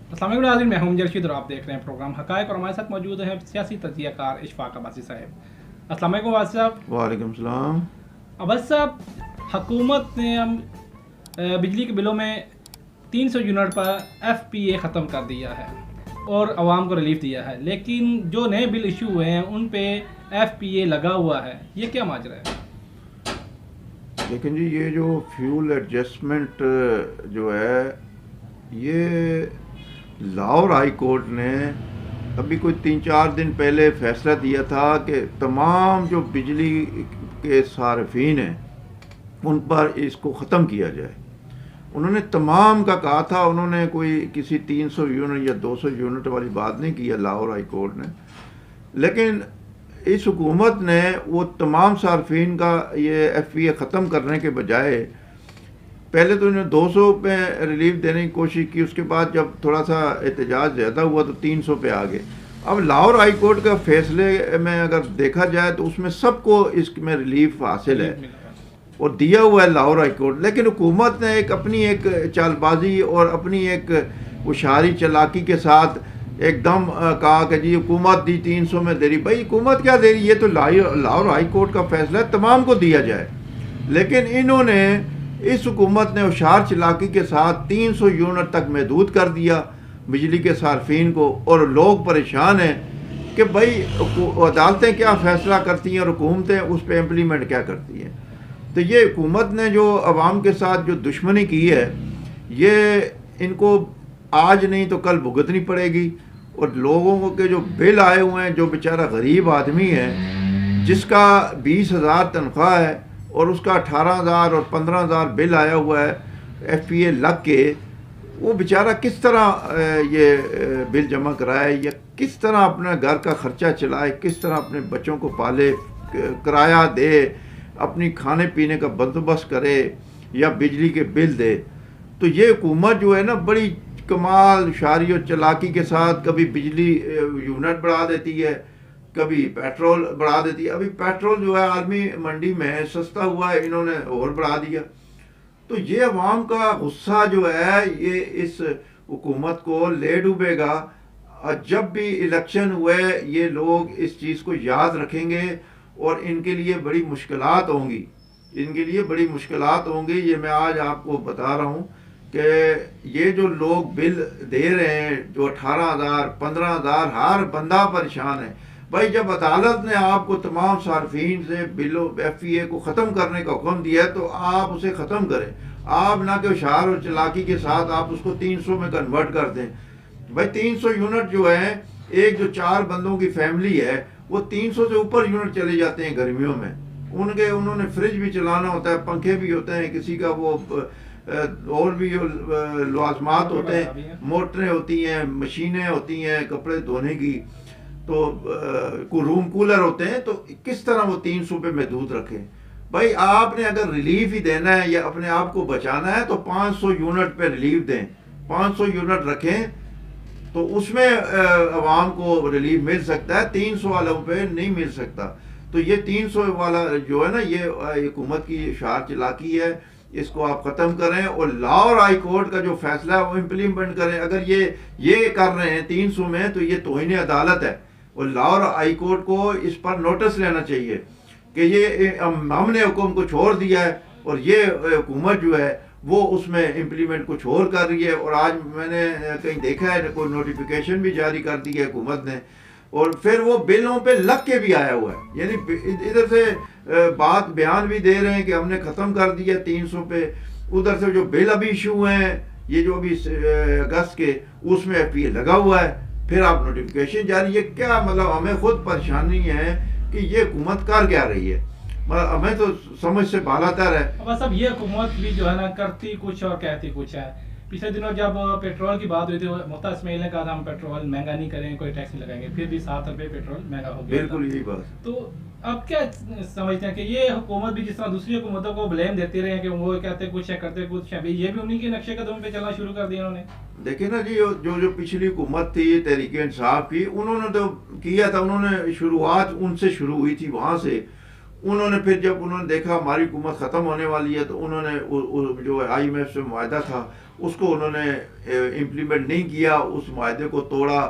अस्सलाम वालेकुम नाज़रीन, मैं हूं जरशीद और आप देख रहे हैं प्रोग्राम हक़ाइक़ और हमारे साथ मौजूद हैं सियासी तज्ज़ियाकार इशफ़ाक़ अब्बासी साहब। अस्सलाम वालेकुम अब्बासी साहब। वालेकुम सलाम। अब्बासी साहब, हुकूमत ने हम बिजली के बिलों में 300 यूनिट पर FPA ख़त्म कर दिया है और आवाम को रिलीफ दिया है, लेकिन जो नए बिल इशू हुए हैं उन पे FPA लगा हुआ है। ये क्या माजरा है? लेकिन जी ये जो फ्यूल एडजस्टमेंट जो है, ये लाहौर हाई कोर्ट ने अभी कोई 3-4 दिन पहले फैसला दिया था कि तमाम जो बिजली के सार्फिन हैं उन पर इसको ख़त्म किया जाए। उन्होंने तमाम का कहा था, उन्होंने कोई किसी 300 यूनिट या 200 यूनिट वाली बात नहीं की है लाहौर हाई कोर्ट ने। लेकिन इस हुकूमत ने वो तमाम सार्फिन का ये FPA ख़त्म करने के बजाय पहले तो इन्होंने 200 पे रिलीफ देने की कोशिश की, उसके बाद जब थोड़ा सा एहतजाज ज़्यादा हुआ तो 300 पे आ गए। अब लाहौर हाई कोर्ट का फैसले में अगर देखा जाए तो उसमें सबको इसमें रिलीफ हासिल है और दिया हुआ है लाहौर हाई कोर्ट। लेकिन हुकूमत ने एक अपनी एक चालबाजी और अपनी एक होशियारी चालाकी के साथ एकदम कहा कि जी हुकूमत दी 300 में दे रही। भाई हुकूमत क्या दे रही, ये तो लाहौर हाई कोर्ट का फैसला है, तमाम को दिया जाए। लेकिन इन्होंने इस हुकूमत ने होशियार चालाकी के साथ 300 यूनिट तक महदूद कर दिया बिजली के सार्फिन को, और लोग परेशान हैं कि भाई अदालतें क्या फ़ैसला करती हैं और हुकूमतें उस पर इम्प्लीमेंट क्या करती हैं। तो ये हुकूमत ने जो अवाम के साथ जो दुश्मनी की है, ये इनको आज नहीं तो कल भुगतनी पड़ेगी। और लोगों के जो बिल आए हुए हैं, जो बेचारा गरीब आदमी है जिसका 20,000 तनख्वाह है और उसका 18,000 और 15,000 बिल आया हुआ है FPA लग के, वो बेचारा किस तरह ये बिल जमा कराए या किस तरह अपना घर का ख़र्चा चलाए, किस तरह अपने बच्चों को पाले, किराया दे, अपनी खाने पीने का बंदोबस्त करे या बिजली के बिल दे। तो ये हुकूमत जो है ना, बड़ी कमाल शारी और चालाकी के साथ कभी बिजली यूनिट बढ़ा देती है, कभी पेट्रोल बढ़ा देती है। अभी पेट्रोल जो है आलमी मंडी में सस्ता हुआ है, इन्होंने और बढ़ा दिया। तो ये अवाम का गुस्सा जो है ये इस हुकूमत को ले डूबेगा। जब भी इलेक्शन हुए ये लोग इस चीज़ को याद रखेंगे और इनके लिए बड़ी मुश्किलात होंगी, इनके लिए बड़ी मुश्किलात होंगी। ये मैं आज आपको बता रहा हूँ कि ये जो लोग बिल दे रहे हैं, जो 18,000 15,000, हर बंदा परेशान है। भाई जब अदालत ने आपको तमाम सार्फिन से बिलों FPA को ख़त्म करने का हुक्म दिया है तो आप उसे ख़त्म करें। आप ना कि होशियार और चालाकी के साथ आप उसको 300 में कन्वर्ट कर दें। भाई 300 यूनिट जो है, एक जो 4 बंदों की फैमिली है वो 300 से ऊपर यूनिट चले जाते हैं गर्मियों में। उन्होंने फ्रिज भी चलाना होता है, पंखे भी होते हैं, किसी का वो और भी लवाजमात होते हैं, मोटरें होती हैं, मशीनें होती हैं कपड़े धोने की, तो रूम कूलर होते हैं। तो किस तरह वो 300 पे महदूद रखें। भाई आपने अगर रिलीफ ही देना है या अपने आप को बचाना है तो 500 यूनिट पे रिलीफ दें, 500 यूनिट रखें तो उसमें अवाम को रिलीफ मिल सकता है, 300 वालों पे नहीं मिल सकता। तो ये 300 वाला जो है ना, ये हुकूमत की शार चालाकी है, इसको आप ख़त्म करें और लाहौर हाई कोर्ट का जो फैसला है वो इम्प्लीमेंट करें। अगर ये कर रहे हैं 300 में तो ये तौहीन अदालत है और लाहौर हाई कोर्ट को इस पर नोटिस लेना चाहिए कि ये हमने हुक्म को छोड़ दिया है और ये हुकूमत जो है वो उसमें इम्प्लीमेंट कुछ और कर रही है। और आज मैंने कहीं देखा है कोई नोटिफिकेशन भी जारी कर दी है हुकूमत ने, और फिर वो बिलों पे लग के भी आया हुआ है। यानी इधर से बात बयान भी दे रहे हैं कि हमने ख़त्म कर दिया 300 पे, उधर से जो बिल अभी इशू हुए हैं ये जो अभी अगस्त के, उसमें FPA लगा हुआ है, फिर आप नोटिफिकेशन जारी है। क्या मतलब हमें खुद परेशानी है कि ये हुकूमत कर क्या रही है, मतलब हमें तो समझ से बालातर है। बस अब ये हुकूमत भी जो है ना, करती कुछ और कहती कुछ है। पिछले दिनों जब पेट्रोल की बात हुई थी, मुफ्ता इस्माइल ने कहा था हम पेट्रोल महंगा नहीं करेंगे, कोई टैक्स नहीं लगाएंगे, फिर भी 7 रुपये पेट्रोल महंगा हो गया। बिल्कुल यही बात। तो अब क्या समझते हैं कि ये हुकूमत भी जिस तरह दूसरी हुकूमतों को ब्लेम देती रहे कि वो कहते कुछ है करते कुछ है, ये भी उन्हीं के नक्शे कदम पे चलना शुरू कर दिया उन्होंने। देखिए ना जी, जो पिछली हुकूमत थी तहरीक इंसाफ की, उन्होंने तो किया था, उन्होंने शुरुआत उनसे शुरू हुई थी, वहाँ से उन्होंने फिर जब उन्होंने देखा हमारी हुकूमत ख़त्म होने वाली है तो उन्होंने जो IMF से मुआहदा था उसको उन्होंने इम्प्लीमेंट नहीं किया, उस मुआहदे को तोड़ा।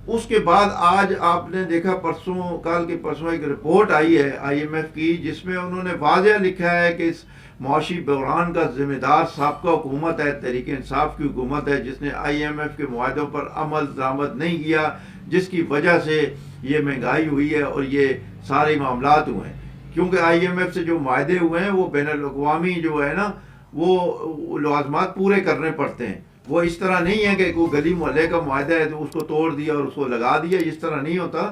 उसके बाद आज आपने देखा परसों, कल के परसों एक रिपोर्ट आई है IMF की जिसमें उन्होंने वाज़ेह लिखा है कि इस मुआशी बहरान का जिम्मेदार साबका हुकूमत है, तहरीक इंसाफ की हुकूमत है, जिसने IMF के मुआहदों पर अमल दरामद नहीं किया, जिसकी वजह से ये महंगाई हुई है और ये सारे मामलात हुए हैं। क्योंकि IMF से जो मुआहदे हुए हैं वो बैनुल-अक़वामी जो है ना वो लाज़िमात पूरे करने पड़ते हैं। वो इस तरह नहीं है कि कोई गली मोहल्ले का मुआहदा है तो उसको तोड़ दिया और उसको लगा दिया, इस तरह नहीं होता।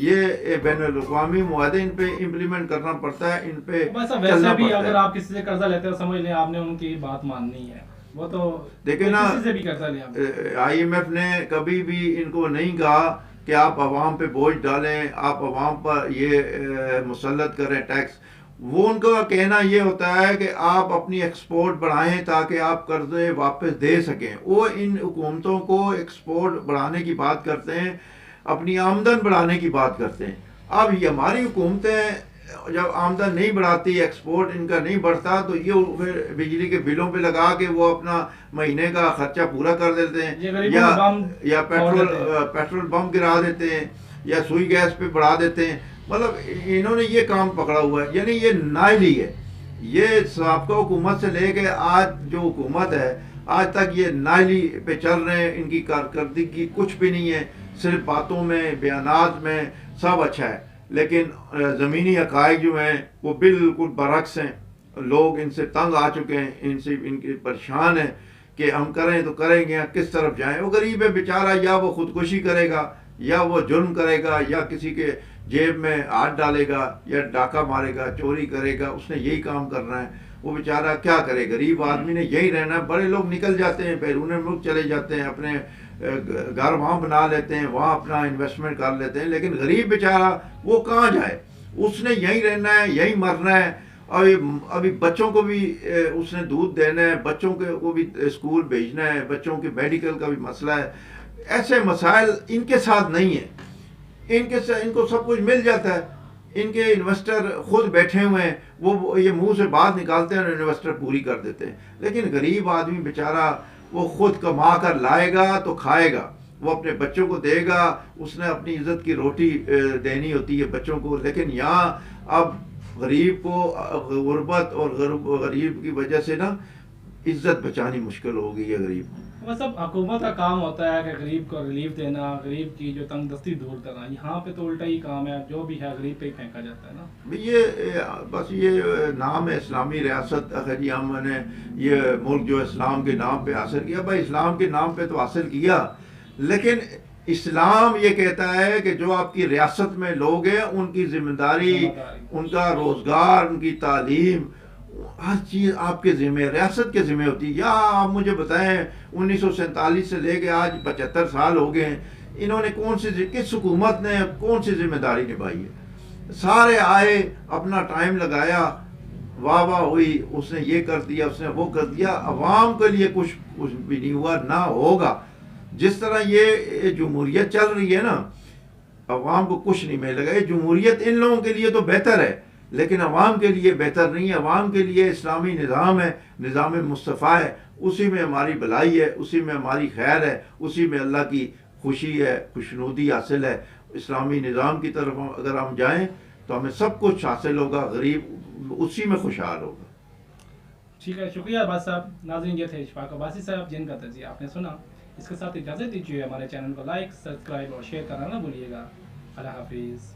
ये बैनुल-अक़वामी मुआहदे इन पे इम्प्लीमेंट करना पड़ता है, इन पे बस वैसे भी अगर आप किसी से कर्जा लेते हो समझ लें आपने उनकी बात माननी है, वो तो देखिए ना, किसी से भी कर्जा ले आप। IMF ने कभी भी इनको नहीं कहा कि आप अवाम पे बोझ डालें, आप अवाम पर ये मुसल्लत करें टैक्स। वो उनका कहना ये होता है कि आप अपनी एक्सपोर्ट बढ़ाएं ताकि आप कर्जे वापस दे सकें। वो इन हुकूमतों को एक्सपोर्ट बढ़ाने की बात करते हैं, अपनी आमदन बढ़ाने की बात करते हैं। अब ये हमारी हुकूमतें जब आमदन नहीं बढ़ाती, एक्सपोर्ट इनका नहीं बढ़ता, तो ये फिर बिजली के बिलों पे लगा के वो अपना महीने का खर्चा पूरा कर देते हैं, या पेट्रोल बम गिरा देते हैं, या सुई गैस पे बढ़ा देते हैं। मतलब इन्होंने ये काम पकड़ा हुआ है, यानी ये नाइली है। ये साबका हुकूमत से लेके आज जो हुकूमत है आज तक ये नाइली पे चल रहे हैं। इनकी कारकर्दगी कुछ भी नहीं है, सिर्फ बातों में, बयानात में सब अच्छा है, लेकिन ज़मीनी हक़ाइक़ जो हैं वो बिल्कुल बरक्स हैं। लोग इनसे तंग आ चुके हैं, इनसे इनके परेशान हैं कि हम करें तो करेंगे या किस तरफ जाएं। वो गरीब है बेचारा, या वो खुदकुशी करेगा या वो जुर्म करेगा या किसी के जेब में हाथ डालेगा या डाका मारेगा, चोरी करेगा, उसने यही काम करना है। वो बेचारा क्या करे, गरीब आदमी ने यही रहना है। बड़े लोग निकल जाते हैं, बैरून मुल्क चले जाते हैं, अपने घर वहाँ बना लेते हैं, वहाँ अपना इन्वेस्टमेंट कर लेते हैं, लेकिन गरीब बेचारा वो कहाँ जाए, उसने यहीं रहना है, यहीं मरना है। और अभी बच्चों को भी उसने दूध देना है, बच्चों को भी स्कूल भेजना है, बच्चों के मेडिकल का भी मसला है। ऐसे मसाइल इनके साथ नहीं है, इनको सब कुछ मिल जाता है। इनके इन्वेस्टर खुद बैठे हुए हैं, वो ये मुंह से बात निकालते हैं और इन्वेस्टर पूरी कर देते हैं। लेकिन गरीब आदमी बेचारा वो खुद कमा कर लाएगा तो खाएगा, वो अपने बच्चों को देगा, उसने अपनी इज्जत की रोटी देनी होती है बच्चों को। लेकिन यहाँ अब गरीब को गुर्बत और गरीब की वजह से ना इज्जत बचानी मुश्किल हो गई है गरीब को। वह सब हुकूमत का काम होता है कि गरीब को रिलीफ देना, गरीब की जो तंगदस्ती दूर करना। यहाँ पे तो उल्टा ही काम है, जो भी है गरीब पे ही फेंका जाता है ना। ये बस ये नाम है इस्लामी रियासत। अगर जी हमने ये मुल्क जो इस्लाम के नाम पे हासिल किया, भाई इस्लाम के नाम पे तो हासिल किया, लेकिन इस्लाम ये कहता है कि जो आपकी रियासत में लोग हैं उनकी जिम्मेदारी, उनका रोज़गार, उनकी तालीम, हर चीज़ आपके ज़िम्मे, रियासत के ज़िम्मे होती है। या आप मुझे बताएं 1947 से लेके आज 75 साल हो गए हैं, इन्होंने किस हुकूमत ने कौन सी जिम्मेदारी निभाई है? सारे आए, अपना टाइम लगाया, वाह वाह हुई, उसने ये कर दिया, उसने वो कर दिया। अवाम के लिए कुछ भी नहीं हुआ, ना होगा। जिस तरह ये जमहूरियत चल रही है ना, अवाम को कुछ नहीं मिलेगा। ये जमहूरियत इन लोगों के लिए तो बेहतर है, लेकिन अवाम के लिए बेहतर नहीं है। अवाम के लिए इस्लामी निज़ाम है, निज़ाम मुस्तफ़ा है, उसी में हमारी भलाई है, उसी में हमारी खैर है, उसी में अल्लाह की खुशी है, खुशनुदी हासिल है। इस्लामी निज़ाम की तरफ अगर हम जाएं तो हमें सब कुछ हासिल होगा, गरीब उसी में खुशहाल होगा। ठीक है, शुक्रिया अब्बास साहब। नाज़रीन, ये थे इशफाक अब्बासी साहब जिनका तज़किया आपने सुना। इसके साथ इजाज़त दीजिए, हमारे चैनल को लाइक, सब्सक्राइब और शेयर करना ना भूलिएगा। अल्लाह हाफिज़।